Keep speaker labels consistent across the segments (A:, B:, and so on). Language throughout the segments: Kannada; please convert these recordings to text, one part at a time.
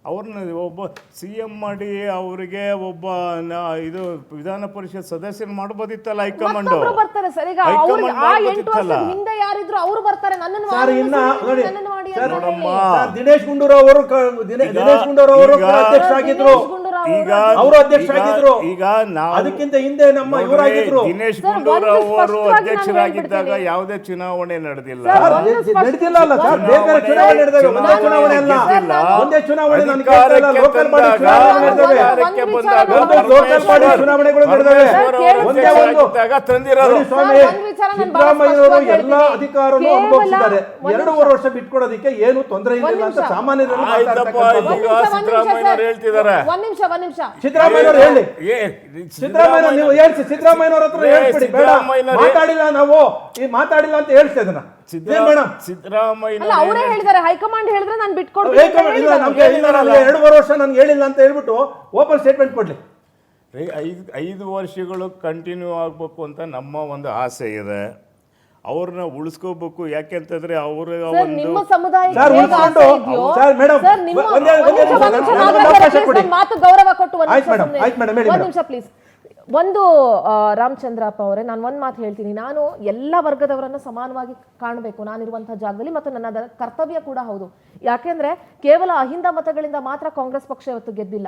A: ಅವ್ರನ್ನ ಒಬ್ಬ CM ಮಾಡಿ ಅವರಿಗೆ ಒಬ್ಬ ಇದು ವಿಧಾನ ಪರಿಷತ್ ಸದಸ್ಯರು ಮಾಡ್ಬೋದಿತ್ತಲ್ಲ ಹೈಕಮಾಂಡ್.
B: ಬರ್ತಾರೆ ಸರ್, ಈಗ ಆ 8 ವರ್ಷದ ಹಿಂದೆ ಯಾರಿದ್ರು ಅವರು ಬರ್ತಾರೆ. ನನ್ನನ್ನು
C: ದಿನೇಶ್ ಗುಂಡೂರಾವ್ ಅವರು ಅಧ್ಯಕ್ಷರಾಗಿದ್ರು,
A: ಈಗ
C: ಅವರು ಅಧ್ಯಕ್ಷರಾಗಿದ್ರು.
A: ಈಗ
C: ಅದಕ್ಕಿಂತ ಹಿಂದೆ ನಮ್ಮ ಇವರಾಗಿದ್ರು
A: ದಿನೇಶ್ ಗುಂಡೂರಾವ್ ಅವರು ಅಧ್ಯಕ್ಷರಾಗಿದ್ದಾಗ ಯಾವುದೇ ಚುನಾವಣೆ ನಡೆದಿಲ್ಲ.
C: ನಡೆದಿಲ್ಲ ಅಲ್ಲ ಸರ್, ಬೇರೆ ಚುನಾವಣೆ ನಡೆದಾಗ ಒಂದೇ ಚುನಾವಣೆ ಅಲ್ಲ, ಒಂದೇ ಚುನಾವಣೆ ಲೋಕಲ್ ಬಾಡಿ ಚುನಾವಣೆಗಳು ನಡೆದವೆ. ಒಂದೇ ಒಂದು ಸಿದ್ದರಾಮಯ್ಯವರು ಎಲ್ಲಾ ಅಧಿಕಾರವನ್ನು ಅನುಭವಿಸಿದ್ದಾರೆ. 2.5 ವರ್ಷ ಬಿಟ್ಕೊಡೋದಕ್ಕೆ ಏನು ತೊಂದರೆ ಇಲ್ಲ ಅಂತ ಸಾಮಾನ್ಯರಲ್ಲಿ
A: ಹೇಳ್ತಿದ್ದಾರೆ.
C: ಸಿದ್ದರಾಮಯ್ಯನವರು ಹೇಳಿ, ಸಿದ್ದರಾಮಯ್ಯ ನೀವು ಹೇಳ್ಸಿ, ಸಿದ್ದರಾಮಯ್ಯನವ್ರ ಹತ್ರ ಹೇಳ್ಬಿಡಿ, ಬೇಡ ಮಾತಾಡಿಲ್ಲ ನಾವು ಈ ಮಾತಾಡಿಲ್ಲ ಅಂತ ಹೇಳ್ತಾ ಇದನ್ನ
A: ಸಿದ್ದರಾಮಯ್ಯ
B: ಅವರೇ ಹೇಳಿದ್ದಾರೆ. ಹೈಕಮಾಂಡ್ ಹೇಳಿದ್ರೆ ನಾನು ಬಿಟ್ಕೊಡ್ತೀನಿ.
C: 2.5 ವರ್ಷ ನನ್ಗೆ ಹೇಳಿಲ್ಲ ಅಂತ ಹೇಳ್ಬಿಟ್ಟು ಓಪನ್ ಸ್ಟೇಟ್ಮೆಂಟ್ ಕೊಡ್ಲಿ.
A: 5 ವರ್ಷಗಳು ಕಂಟಿನ್ಯೂ ಆಗ್ಬೇಕು ಅಂತ ನಮ್ಮ ಒಂದು ಆಸೆ ಇದೆ. ಅವ್ರನ್ನ ಉಳಿಸ್ಕೋಬೇಕು. ಯಾಕೆಂತಂದ್ರೆ ಅವರ
B: ನಿಮ್ಮ ಸಮುದಾಯ ಮಾತು ಗೌರವ ಕೊಟ್ಟು ನಿಮಿಷ ಪ್ಲೀಸ್. ಒಂದು ರಾಮಚಂದ್ರಪ್ಪ ಅವರೇ, ನಾನು ಒಂದು ಮಾತು ಹೇಳ್ತೀನಿ. ನಾನು ಎಲ್ಲ ವರ್ಗದವರನ್ನು ಸಮಾನವಾಗಿ ಕಾಣಬೇಕು ನಾನಿರುವಂತಹ ಜಾಗದಲ್ಲಿ, ಮತ್ತು ನನ್ನ ಕರ್ತವ್ಯ ಕೂಡ ಹೌದು. ಯಾಕೆಂದ್ರೆ ಕೇವಲ ಅಹಿಂದ ಮತಗಳಿಂದ ಮಾತ್ರ ಕಾಂಗ್ರೆಸ್ ಪಕ್ಷ ಇವತ್ತು ಗೆದ್ದಿಲ್ಲ.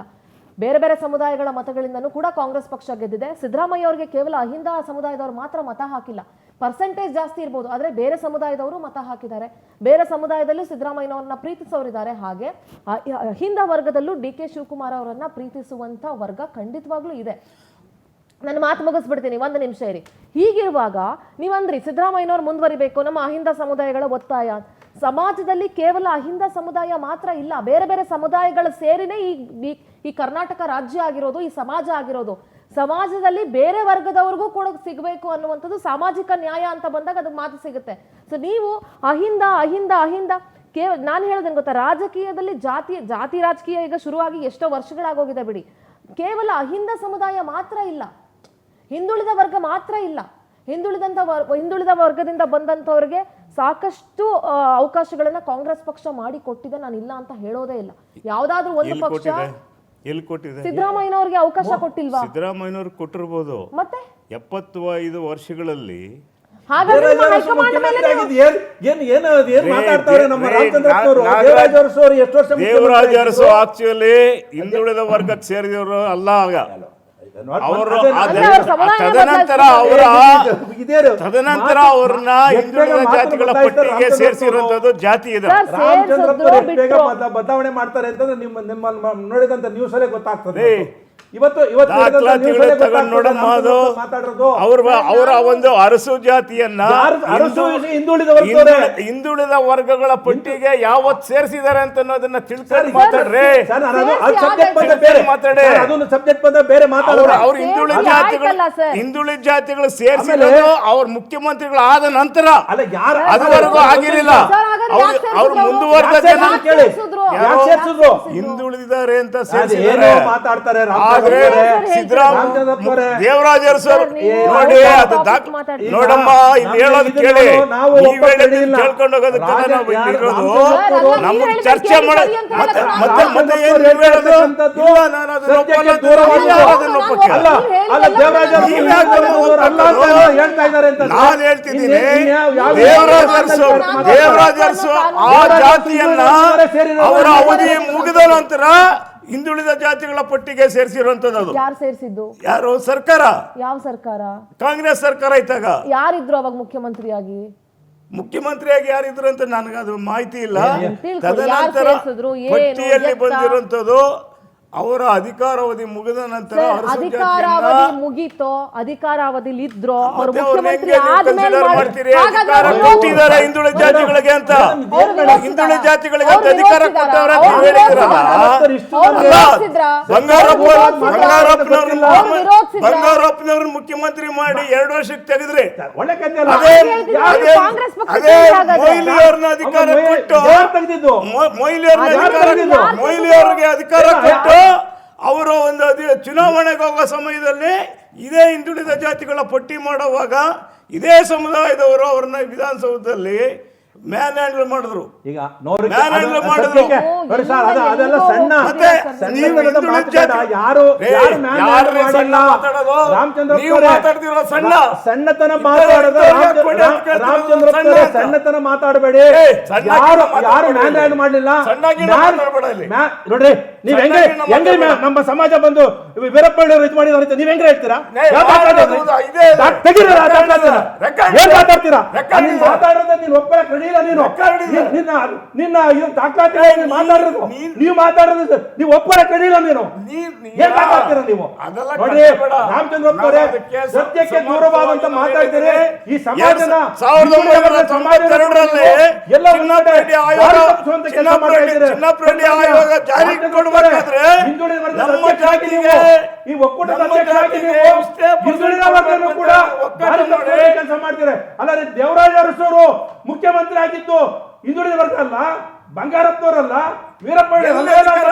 B: ಬೇರೆ ಬೇರೆ ಸಮುದಾಯಗಳ ಮತಗಳಿಂದನೂ ಕೂಡ ಕಾಂಗ್ರೆಸ್ ಪಕ್ಷ ಗೆದ್ದಿದೆ. ಸಿದ್ದರಾಮಯ್ಯ ಅವರಿಗೆ ಕೇವಲ ಅಹಿಂದ ಸಮುದಾಯದವರು ಮಾತ್ರ ಮತ ಹಾಕಿಲ್ಲ, ಪರ್ಸೆಂಟೇಜ್ ಜಾಸ್ತಿ ಇರ್ಬೋದು, ಆದರೆ ಬೇರೆ ಸಮುದಾಯದವರು ಮತ ಹಾಕಿದ್ದಾರೆ. ಬೇರೆ ಸಮುದಾಯದಲ್ಲೂ ಸಿದ್ದರಾಮಯ್ಯನವ್ರನ್ನ ಪ್ರೀತಿಸೋರಿದ್ದಾರೆ. ಹಾಗೆ ಅಹಿಂದ ವರ್ಗದಲ್ಲೂ DK ಶಿವಕುಮಾರ್ ಅವರನ್ನ ಪ್ರೀತಿಸುವಂತ ವರ್ಗ ಖಂಡಿತವಾಗ್ಲೂ ಇದೆ. ನಾನು ಮಾತು ಮುಗಿಸ್ಬಿಡ್ತೀನಿ, 1 ನಿಮಿಷ ಇರಿ. ಹೀಗಿರುವಾಗ ನೀವಂದ್ರಿ ಸಿದ್ದರಾಮಯ್ಯನವ್ರು ಮುಂದುವರಿಬೇಕು, ನಮ್ಮ ಅಹಿಂದ ಸಮುದಾಯಗಳ ಒತ್ತಾಯ. ಸಮಾಜದಲ್ಲಿ ಕೇವಲ ಅಹಿಂದ ಸಮುದಾಯ ಮಾತ್ರ ಇಲ್ಲ, ಬೇರೆ ಬೇರೆ ಸಮುದಾಯಗಳು ಸೇರಿನೇ ಈ ಕರ್ನಾಟಕ ರಾಜ್ಯ ಆಗಿರೋದು, ಈ ಸಮಾಜ ಆಗಿರೋದು. ಸಮಾಜದಲ್ಲಿ ಬೇರೆ ವರ್ಗದವ್ರಿಗೂ ಕೂಡ ಸಿಗಬೇಕು ಅನ್ನುವಂಥದ್ದು ಸಾಮಾಜಿಕ ನ್ಯಾಯ ಅಂತ ಬಂದಾಗ ಅದಕ್ಕೆ ಮಾತು ಸಿಗುತ್ತೆ. ಸೊ ನೀವು ಅಹಿಂದ ಅಹಿಂದ ಅಹಿಂದ ನಾನು ಹೇಳೋದೇನು ಗೊತ್ತಾ, ರಾಜಕೀಯದಲ್ಲಿ ಜಾತಿ ರಾಜಕೀಯ ಈಗ ಶುರುವಾಗಿ ಎಷ್ಟೋ ವರ್ಷಗಳಾಗೋಗಿದೆ ಬಿಡಿ. ಕೇವಲ ಅಹಿಂದ ಸಮುದಾಯ ಮಾತ್ರ ಇಲ್ಲ, ಹಿಂದುಳಿದ ವರ್ಗ ಮಾತ್ರ ಇಲ್ಲ, ಹಿಂದುಳಿದ ವರ್ಗದಿಂದ ಬಂದಂಥವ್ರಿಗೆ ಸಾಕಷ್ಟು ಅವಕಾಶಗಳನ್ನ ಕಾಂಗ್ರೆಸ್ ಪಕ್ಷ ಮಾಡಿ ಕೊಟ್ಟಿದೆ. ನಾನು ಇಲ್ಲ ಅಂತ ಹೇಳೋದೇ ಇಲ್ಲ. ಯಾವ್ದಾದ್ರು ಒಂದು ಪಕ್ಷ
A: ಎಲ್ಲಿ ಕೊಟ್ಟಿದೆ?
B: ಸಿದ್ದರಾಮಯ್ಯನವ್ರಿಗೆ ಅವಕಾಶ ಕೊಟ್ಟಿಲ್ವಾ?
A: ಸಿದ್ದರಾಮಯ್ಯನವ್ರು ಕೊಟ್ಟಿರ್ಬೋದು.
B: ಮತ್ತೆ
A: 75 ವರ್ಷಗಳಲ್ಲಿ ದೇವರಾಜ ಅರಸು ಆಕ್ಚುಲಿ ಹಿಂದುಳಿದ ವರ್ಗಕ್ಕೆ ಸೇರಿದವರು ಅಲ್ಲ. ಆಗ ತದನಂತರ ಅವ್ರನ್ನ ಹಿಂದುಳಿದ ಜಾತಿಗಳ ಪಟ್ಟಿಗೆ ಸೇರಿಸಿರುವಂತದ್ದು ಜಾತಿ ಇದೆ.
C: ಬದಲಾವಣೆ ಮಾಡ್ತಾರೆ ಅಂತಂದ್ರೆ ನಿಮ್ಮ ನೋಡಿದಂತ ನ್ಯೂಸ್ ಅಲ್ಲೇ ಗೊತ್ತಾಗ್ತದೆ.
A: ಅವರ ಒಂದು ಅರಸು ಜಾತಿಯನ್ನ ಹಿಂದುಳಿದ ವರ್ಗಗಳ ಪಟ್ಟಿಗೆ ಯಾವತ್ ಸೇರಿಸಿದ್ದಾರೆ ಅಂತ ಅನ್ನೋದನ್ನ ತಿಳ್ಕೊಂಡು ಮಾತಾಡ್ರಿ. ಅವ್ರ ಹಿಂದುಳಿದ ಜಾತಿಗಳು ಸೇರಿಸಿರೋದು ಅವ್ರ ಮುಖ್ಯಮಂತ್ರಿಗಳು ಆದ ನಂತರ, ಅದುವರೆಗೂ ಆಗಿರಲಿಲ್ಲ. ಅವ್ರು ಮುಂದುವರೆದ ಜನ ಹಿಂದುಳಿದಿದ್ದಾರೆ ಅಂತ ಸೇರಿಸಿದ್ದಾರೆ. ಆದ್ರೆ ದೇವರಾಜ ಅರಸು ನೋಡಿ, ಅದು ನೋಡಮ್ಮ ಇಲ್ಲಿ ಹೇಳೋದು ಕೇಳಿ, ಕೇಳ್ಕೊಂಡು ಹೋಗೋದಕ್ಕೆಲ್ಲ ನಾವು ಇಲ್ಲಿರೋದು. ನಮ್ಗೆ ಚರ್ಚೆ ಮಾಡ ಮತ್ತೆ ಏನು ಹೇಳೋದು? ನಾನು ಹೇಳ್ತಿದ್ದೀನಿ, ದೇವರಾಜ ಅರಸು ಆ ಜಾತಿಯನ್ನ ಅವರ ಅವಧಿ ಮುಗಿದ ನಂತರ ಹಿಂದುಳಿದ ಜಾತಿಗಳ ಪಟ್ಟಿಗೆ ಸೇರಿಸಿರುವಂತದ್ದು.
B: ಯಾರು ಸೇರಿಸಿದ್ದು?
A: ಯಾರು? ಸರ್ಕಾರ.
B: ಯಾವ ಸರ್ಕಾರ?
A: ಕಾಂಗ್ರೆಸ್ ಸರ್ಕಾರ ಇದ್ದಾಗ.
B: ಯಾರಿದ್ರು ಅವಾಗ ಮುಖ್ಯಮಂತ್ರಿಯಾಗಿ
A: ಯಾರಿದ್ರು ಅಂತ ನನಗದು ಮಾಹಿತಿ ಇಲ್ಲ. ತದನಂತರ ಪಟ್ಟಿಯಲ್ಲಿ ಬಂದಿರುವಂತದ್ದು ಅವರ ಅಧಿಕಾರಾವಧಿ ಮುಗಿದ ನಂತರ
B: ಅಧಿಕಾರಾವಧಿ ಮುಗೀತೋ, ಅಧಿಕಾರಾವಧಿಲಿ ಇದ್ರೋ ಅವರು ಮುಖ್ಯಮಂತ್ರಿ
A: ಕೊಟ್ಟಿದ್ದಾರೆ ಹಿಂದುಳಿದ ಜಾತಿಗಳಿಗೆ ಅಂತ. ಹಿಂದುಳಿದ ಜಾತಿಗಳಿಗೆ ಅಂತ ಅಧಿಕಾರ ಕೊಟ್ಟವರ ಬಂಗಾರಪ್ಪನವ್ರನ್ನ ಮುಖ್ಯಮಂತ್ರಿ ಮಾಡಿ 2 ವರ್ಷಕ್ಕೆ ತೆಗೆದ್ರೆ ಅದೇ ಮೊಯ್ಲಿಯವ್ರನ್ನ ಅಧಿಕಾರ ಕೊಟ್ಟು ಮೊಯ್ಲಿಯವ್ರಿಗೆ ಅಧಿಕಾರ ಕೊಟ್ಟು ಅವರು ಒಂದು ಚುನಾವಣೆಗೆ ಹೋಗುವ ಸಮಯದಲ್ಲಿ ಇದೇ ಹಿಂದುಳಿದ ಜಾತಿಗಳ ಪಟ್ಟಿ ಮಾಡುವಾಗ ಇದೇ ಸಮುದಾಯದವರು ಅವ್ರನ್ನ ವಿಧಾನಸೌಧದಲ್ಲಿ ಮ್ಯಾನ್ ಹ್ಯಾಂಡಲ್ ಮಾಡಿದ್ರು.
C: ಈಗ ನೋಡಿ
A: ಮ್ಯಾನ್ ಹ್ಯಾಂಡಲ್ ಮಾಡಿದ್ರು.
C: ನೋಡಿ ಸರ್, ಅದೆಲ್ಲ ಸಣ್ಣ
A: ಮತ್ತೆ ನೀವು
C: ಸಣ್ಣತನದ ಮಾತುಕತೆ. ಯಾರು ಮ್ಯಾನ್ ಹ್ಯಾಂಡಲ್ ಮಾಡಿಲ್ಲ. ರಾಮಚಂದ್ರ ಸಣ್ಣತನ ಮಾತಾಡೋದು. ರಾಮಚಂದ್ರ ಸಣ್ಣತನ ಮಾತಾಡಬೇಡಿ. ಯಾರು ಮ್ಯಾನ್ ಹ್ಯಾಂಡಲ್ ಮಾಡಲಿಲ್ಲ. ನೋಡ್ರಿ, ನೀವ್ ಹೆಂಗೆ ನಮ್ಮ ಸಮಾಜ ಬಂದು ವೀರಪ್ಪ ಇದು ಮಾಡಿದ್ರೆ ನೀವ್ ಹೆಂಗೆ ಹೇಳ್ತೀರಾ? ಏನ್ ಮಾತಾಡ್ತೀರಾ? ಮಾತಾಡೋದ ನೀನ್ ಒಬ್ಬರ ಕಡಿಯಿಲ್ಲ. ನೀನು ನಿನ್ನ ದಾಖಲಾತಿ ಮಾತಾಡೋದು ನೀವು ಮಾತಾಡೋದು ನೀವು ಒಬ್ಬರ ಕಡಿಯಿಲ್ಲ. ನೀನು ಏನ್ ಮಾತಾಡ್ತೀರಾ ನೀವು? ನೋಡಿ ರಾಮಚಂದ್ರ ಅವರೇ, ಸತ್ಯಕ್ಕೆ ದೂರವಾದಂತ ಮಾತಾಡ್ತೀರಿ. ಈ ಸಮಾಜನ ಎಲ್ಲ ಈ ಒಕ್ಕೂಟದ ಕೆಲಸ ಮಾಡ್ತೀರಿ. ಅಲ್ಲ, ದೇವರಾಜ ಅರಸವರು ಮುಖ್ಯಮಂತ್ರಿ ಆಗಿದ್ದು ಹಿಂದುಳಿದ ವರ್ಗಲ್ಲ, ಬಂಗಾರಪ್ಪನವರಲ್ಲ, ವೀರಪ್ಪ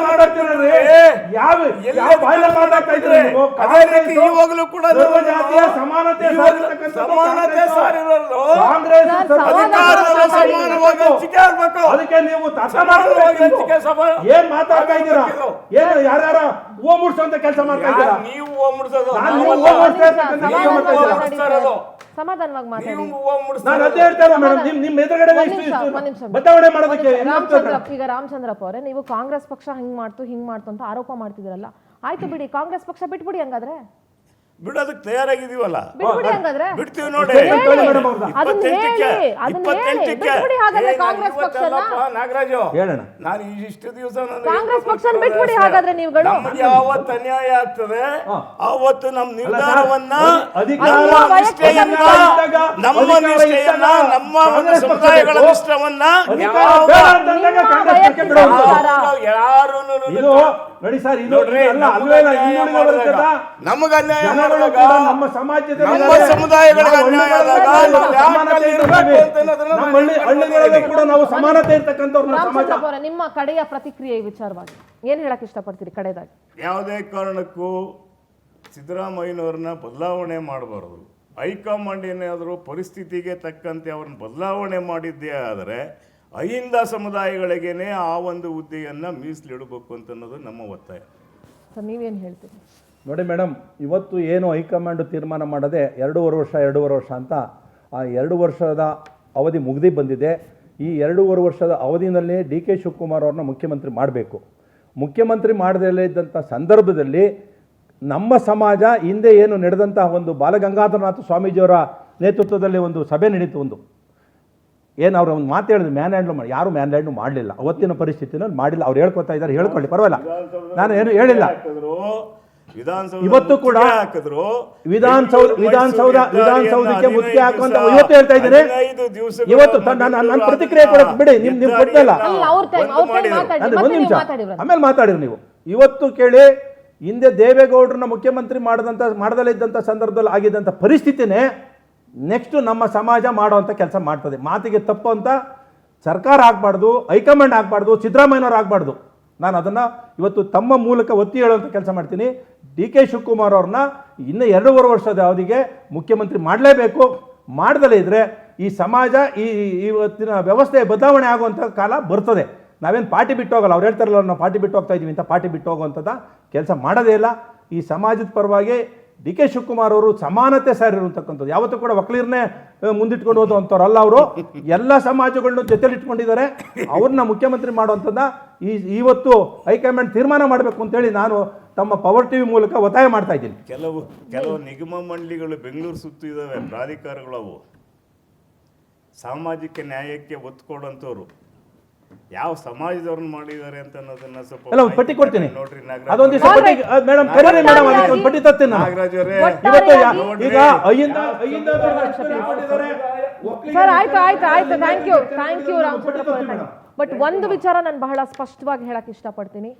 C: ಮಾತಾಡ್ತೀರಿ. ಯಾವ ಬಾಯಿಲೆ ಮಾತಾಡ್ತಾ ಇದ್ರಿ ನೀವು? ಜಾತಿಯ ಸಮಾನತೆ ಅದಕ್ಕೆ ನೀವು ಏನ್ ಮಾತಾಡ್ತಾ ಇದ್ದೀರಾ? ಏನು ಯಾರ್ಯಾರ ಹೂವು ಮುಡ್ಸೋಂತ ಕೆಲಸ ಮಾಡ್ತಾ ಇದ್ದೀರಾ?
B: ಸಮಾಧಾನವಾಗಿ ಮಾತಾಡಿ.
C: ನಾನು ಅದೇ ಹೇಳ್ತೇನೆ ಮೇಡಮ್, ನಿಮ್ಮ ಎದುರುಗಡೆ ಬದಲಾವಣೆ ಮಾಡೋದಕ್ಕೆ.
B: ಈಗ ರಾಮಚಂದ್ರಪ್ಪ ಅವರೇ, ನೀವು ಕಾಂಗ್ರೆಸ್ ಪಕ್ಷ ಹಿಂಗ್ ಮಾಡ್ತು ಅಂತ ಆರೋಪ ಮಾಡ್ತಿದ್ರಲ್ಲ, ಆಯ್ತು ಬಿಡಿ, ಕಾಂಗ್ರೆಸ್ ಪಕ್ಷ ಬಿಟ್ಬಿಡಿ. ಹಂಗಾದ್ರೆ
A: ಬಿಡೋದಕ್ಕೆ ತಯಾರಾಗಿದೀವಲ್ಲ,
B: ಬಿಟ್ಬಿಡಿ. ಹಂಗಾದ್ರೆ
A: ಬಿಡ್ತೀವಿ ನೋಡಿ. ನಾಗರಾಜು, ನಾನು ಇಷ್ಟು ದಿವಸ
B: ಕಾಂಗ್ರೆಸ್ ಪಕ್ಷ ಬಿಟ್ಬಿಡಿ. ಹಾಗಾದ್ರೆ ನೀವುಗಳು
A: ನಮ್ಗೆ ಯಾವತ್ತು ಅನ್ಯಾಯ ಆಗ್ತದೆ ಅವತ್ತು ನಮ್ಮ ನಿರ್ಧಾರವನ್ನ, ನಮ್ಮ ಸಮುದಾಯಗಳ ಇಷ್ಟವನ್ನ ಯಾರು
C: ನೋಡಿ ಸರ್, ಇದು
A: ನಮಗ ಅನ್ಯಾಯ
C: ನಮ್ಮ ಸಮಾಜದ
A: ಸಮುದಾಯಗಳಿಗೆ ಅನ್ಯಾಯ
C: ಕೂಡ ನಾವು ಸಮಾನತೆ ಇರ್ತಕ್ಕಂಥವ್ರು ಸಮಾಜ.
B: ನಿಮ್ಮ ಕಡೆಯ ಪ್ರತಿಕ್ರಿಯೆ ವಿಚಾರವಾಗಿ ಏನ್ ಹೇಳಕ್ ಇಷ್ಟಪಡ್ತೀರಿ? ಕಡೆದಾಗಿ
A: ಯಾವುದೇ ಕಾರಣಕ್ಕೂ ಸಿದ್ದರಾಮಯ್ಯನವ್ರನ್ನ ಬದಲಾವಣೆ ಮಾಡಬಾರದು. ಹೈಕಮಾಂಡ್ ಏನಾದರೂ ಪರಿಸ್ಥಿತಿಗೆ ತಕ್ಕಂತೆ ಅವ್ರನ್ನ ಬದಲಾವಣೆ ಮಾಡಿದ್ದೇ ಆದರೆ ಅಹಿಂದ ಸಮುದಾಯಗಳಿಗೇನೆ ಆ ಒಂದು ಹುದ್ದೆಯನ್ನು ಮೀಸಲಿಡಬೇಕು ಅಂತ ಅನ್ನೋದು ನಮ್ಮ ಒತ್ತಾಯ.
B: ಸರ್, ನೀವೇನು ಹೇಳ್ತೀರಿ?
C: ನೋಡಿ ಮೇಡಮ್, ಇವತ್ತು ಏನು ಹೈಕಮಾಂಡ್ ತೀರ್ಮಾನ ಮಾಡದೆ 2.5 ವರ್ಷ ಅಂತ ಆ 2 ವರ್ಷದ ಅವಧಿ ಮುಗಿದು ಬಂದಿದೆ. ಈ 2.5 ವರ್ಷದ ಅವಧಿನಲ್ಲಿ DK ಶಿವಕುಮಾರ್ ಅವ್ರನ್ನ ಮುಖ್ಯಮಂತ್ರಿ ಮಾಡಬೇಕು. ಮುಖ್ಯಮಂತ್ರಿ ಮಾಡದೇ ಇದ್ದಂಥ ಸಂದರ್ಭದಲ್ಲಿ ನಮ್ಮ ಸಮಾಜ ಹಿಂದೆ ಏನು ನಡೆದಂಥ ಒಂದು ಬಾಲಗಂಗಾಧರನಾಥ ಸ್ವಾಮೀಜಿಯವರ ನೇತೃತ್ವದಲ್ಲಿ ಒಂದು ಸಭೆ ನಡೀತು. ಏನು ಅವ್ರು ಒಂದು ಮಾತು ಹೇಳಿದ್ರು, ಮ್ಯಾನ್ ಹ್ಯಾಂಡ್ಲ್ ಮಾಡಿ. ಯಾರು ಮ್ಯಾನ್ ಹ್ಯಾಂಡ್ಲ್ ಮಾಡಲಿಲ್ಲ, ಅವತ್ತಿನ ಪರಿಸ್ಥಿತಿನಲ್ಲಿ ಮಾಡಿಲ್ಲ. ಅವ್ರು ಹೇಳ್ಕೊತಾ ಇದ್ದಾರೆ, ಹೇಳ್ಕೊಳ್ಳಿ, ಪರವಾಗಿಲ್ಲ, ನಾನು ಏನು ಹೇಳಿಲ್ಲ. ಇವತ್ತು ಕೂಡ ವಿಧಾನಸೌಧಕ್ಕೆ ಮುತ್ತಿಗೆ ಹಾಕುವಂತ ಇವತ್ತು ಹೇಳ್ತಾ ಇದ್ದೀನಿ. ಇವತ್ತು ನನ್ನ ಪ್ರತಿಕ್ರಿಯೆ ಕೊಡಕ್ಕೆ ಬಿಡಿ, ನಿಮ್ ಕೊಟ್ಟಲ್ಲ. ಒಂದು ನಿಮಿಷ ಆಮೇಲೆ ಮಾತಾಡಿರಿ ನೀವು. ಇವತ್ತು ಕೇಳಿ, ಹಿಂದೆ ದೇವೇಗೌಡರನ್ನ ಮುಖ್ಯಮಂತ್ರಿ ಮಾಡದಲ್ಲೇ ಇದ್ದಂಥ ಸಂದರ್ಭದಲ್ಲಿ ಆಗಿದ್ದಂಥ ಪರಿಸ್ಥಿತಿನೇ ನೆಕ್ಸ್ಟ್ ನಮ್ಮ ಸಮಾಜ ಮಾಡುವಂಥ ಕೆಲಸ ಮಾಡ್ತದೆ. ಮಾತಿಗೆ ತಪ್ಪು ಅಂತ ಸರ್ಕಾರ ಆಗಬಾರ್ದು, ಹೈಕಮಾಂಡ್ ಆಗಬಾರ್ದು, ಸಿದ್ದರಾಮಯ್ಯನವ್ರು ಆಗಬಾರ್ದು. ನಾನು ಅದನ್ನು ಇವತ್ತು ತಮ್ಮ ಮೂಲಕ ಒತ್ತಿ ಹೇಳುವಂಥ ಕೆಲಸ ಮಾಡ್ತೀನಿ. DK ಶಿವಕುಮಾರ್ ಅವ್ರನ್ನ ಇನ್ನು 2.5 ವರ್ಷದ ಅವಧಿಗೆ ಮುಖ್ಯಮಂತ್ರಿ ಮಾಡಲೇಬೇಕು. ಮಾಡ್ದಲೇ ಇದ್ದರೆ ಈ ಸಮಾಜ ಇವತ್ತಿನ ವ್ಯವಸ್ಥೆ ಬದಲಾವಣೆ ಆಗುವಂಥ ಕಾಲ ಬರ್ತದೆ. ನಾವೇನು ಪಾರ್ಟಿ ಬಿಟ್ಟು ಹೋಗಲ್ಲ. ಅವ್ರು ಹೇಳ್ತಾರಲ್ಲ, ನಾವು ಪಾರ್ಟಿ ಬಿಟ್ಟು ಹೋಗ್ತಾ ಇದ್ದೀವಿ ಅಂತ. ಪಾರ್ಟಿ ಬಿಟ್ಟು ಹೋಗುವಂಥದ್ದು ಕೆಲಸ ಮಾಡೋದೇ ಇಲ್ಲ. ಈ ಸಮಾಜದ ಪರವಾಗಿ DK ಶಿವಕುಮಾರ್ ಅವರು ಸಮಾನತೆ ಸಾರಿರುವಂತಕ್ಕಂಥದ್ದು. ಯಾವತ್ತೂ ಕೂಡ ಒಕ್ಕಲಿರನ್ನೇ ಮುಂದಿಟ್ಕೊಂಡು ಹೋದಂಥವ್ರಲ್ಲ ಅವರು. ಎಲ್ಲ ಸಮಾಜಗಳನ್ನ ಜೊತೆಲಿಟ್ಕೊಂಡಿದ್ದಾರೆ. ಅವ್ರನ್ನ ಮುಖ್ಯಮಂತ್ರಿ ಮಾಡುವಂಥದ್ದು ಇವತ್ತು ಹೈಕಮಾಂಡ್ ತೀರ್ಮಾನ ಮಾಡಬೇಕು ಅಂತೇಳಿ ನಾನು ತಮ್ಮ ಪವರ್ TV ಮೂಲಕ ಒತ್ತಾಯ ಮಾಡ್ತಾ ಇದ್ದೀನಿ.
A: ಕೆಲವು ನಿಗಮ ಮಂಡಳಿಗಳು ಬೆಂಗಳೂರು ಸುತ್ತು ಇದ್ದಾವೆ, ಪ್ರಾಧಿಕಾರಗಳು. ಅವು ಸಾಮಾಜಿಕ ನ್ಯಾಯಕ್ಕೆ ಒತ್ತು ಕೊಡುವಂಥವ್ರು ಯಾವ ಸಮಾಜದವ್ರನ್ನ ಮಾಡಿದ್ದಾರೆ ಅಂತ ಅನ್ನೋದನ್ನ ಸ್ವಲ್ಪ
C: ಪಟ್ಟಿ ಕೊಡ್ತೀನಿ
A: ನೋಡ್ರಿ.
C: ಅದೊಂದು ದಿವಸ ಮೇಡಮ್ ಕರೀರಿ ಮೇಡಮ್, ಅದಕ್ಕೆ ಒಂದು ಪಟ್ಟಿ ತರ್ತೀನಿ ನಾನು.
A: ನಾಗರಾಜ್ ಅವರೇ,
C: ಇವತ್ತು ಈಗ
B: ಸರ್, ಆಯ್ತು, ಥ್ಯಾಂಕ್ ಯು ರಾಮಚಂದ್ರಪ್ಪ. ಬಟ್ ಒಂದು ವಿಚಾರ ನಾನು ಬಹಳ ಸ್ಪಷ್ಟವಾಗಿ ಹೇಳಕ್ ಇಷ್ಟಪಡ್ತೀನಿ.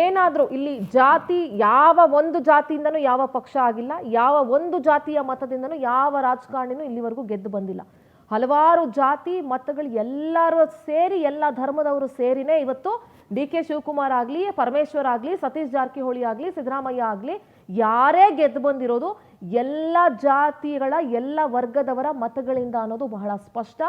B: ಏನಾದರೂ ಇಲ್ಲಿ ಜಾತಿ, ಯಾವ ಒಂದು ಜಾತಿಯಿಂದನೂ ಯಾವ ಪಕ್ಷ ಆಗಿಲ್ಲ, ಯಾವ ಒಂದು ಜಾತಿಯ ಮತದಿಂದನೂ ಯಾವ ರಾಜಕಾರಣಿನೂ ಇಲ್ಲಿವರೆಗೂ ಗೆದ್ದು ಬಂದಿಲ್ಲ. ಹಲವಾರು ಜಾತಿ ಮತಗಳು ಎಲ್ಲರೂ ಸೇರಿ, ಎಲ್ಲ ಧರ್ಮದವರು ಸೇರಿನೇ ಇವತ್ತು DK ಶಿವಕುಮಾರ್ ಆಗಲಿ, ಪರಮೇಶ್ವರ್ ಆಗಲಿ, ಸತೀಶ್ ಜಾರಕಿಹೊಳಿ ಆಗಲಿ, ಸಿದ್ದರಾಮಯ್ಯ ಆಗಲಿ, ಯಾರೇ ಗೆದ್ದು ಬಂದಿರೋದು ಎಲ್ಲ ಜಾತಿಗಳ ಎಲ್ಲ ವರ್ಗದವರ ಮತಗಳಿಂದ ಅನ್ನೋದು ಬಹಳ ಸ್ಪಷ್ಟ.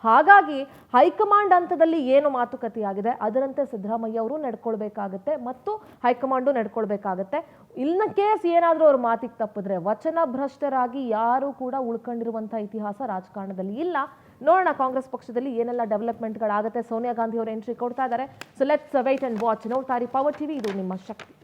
B: ಹಾಗಾಗಿ ಹೈಕಮಾಂಡ್ ಹಂತದಲ್ಲಿ ಏನು ಮಾತುಕತೆ ಆಗಿದೆ ಅದರಂತೆ ಸಿದ್ದರಾಮಯ್ಯ ಅವರು ನಡ್ಕೊಳ್ಬೇಕಾಗತ್ತೆ ಮತ್ತು ಹೈಕಮಾಂಡು ನಡ್ಕೊಳ್ಬೇಕಾಗತ್ತೆ. ಇನ್ನ ಕೇಸ್ ಏನಾದರೂ ಅವ್ರ ಮಾತಿಗೆ ತಪ್ಪಿದ್ರೆ ವಚನ ಭ್ರಷ್ಟರಾಗಿ ಯಾರು ಕೂಡ ಉಳ್ಕೊಂಡಿರುವಂಥ ಇತಿಹಾಸ ರಾಜಕಾರಣದಲ್ಲಿ ಇಲ್ಲ. ನೋಡೋಣ ಕಾಂಗ್ರೆಸ್ ಪಕ್ಷದಲ್ಲಿ ಏನೆಲ್ಲ ಡೆವಲಪ್ಮೆಂಟ್ಗಳಾಗುತ್ತೆ. ಸೋನಿಯಾ ಗಾಂಧಿ ಅವರು ಎಂಟ್ರಿ ಕೊಡ್ತಾ ಇದ್ದಾರೆ. So let's wait and watch. ನೋಡ್ತಾ ಇರಿ ಪವರ್ ಟಿವಿ, ಇದು ನಿಮ್ಮ ಶಕ್ತಿ.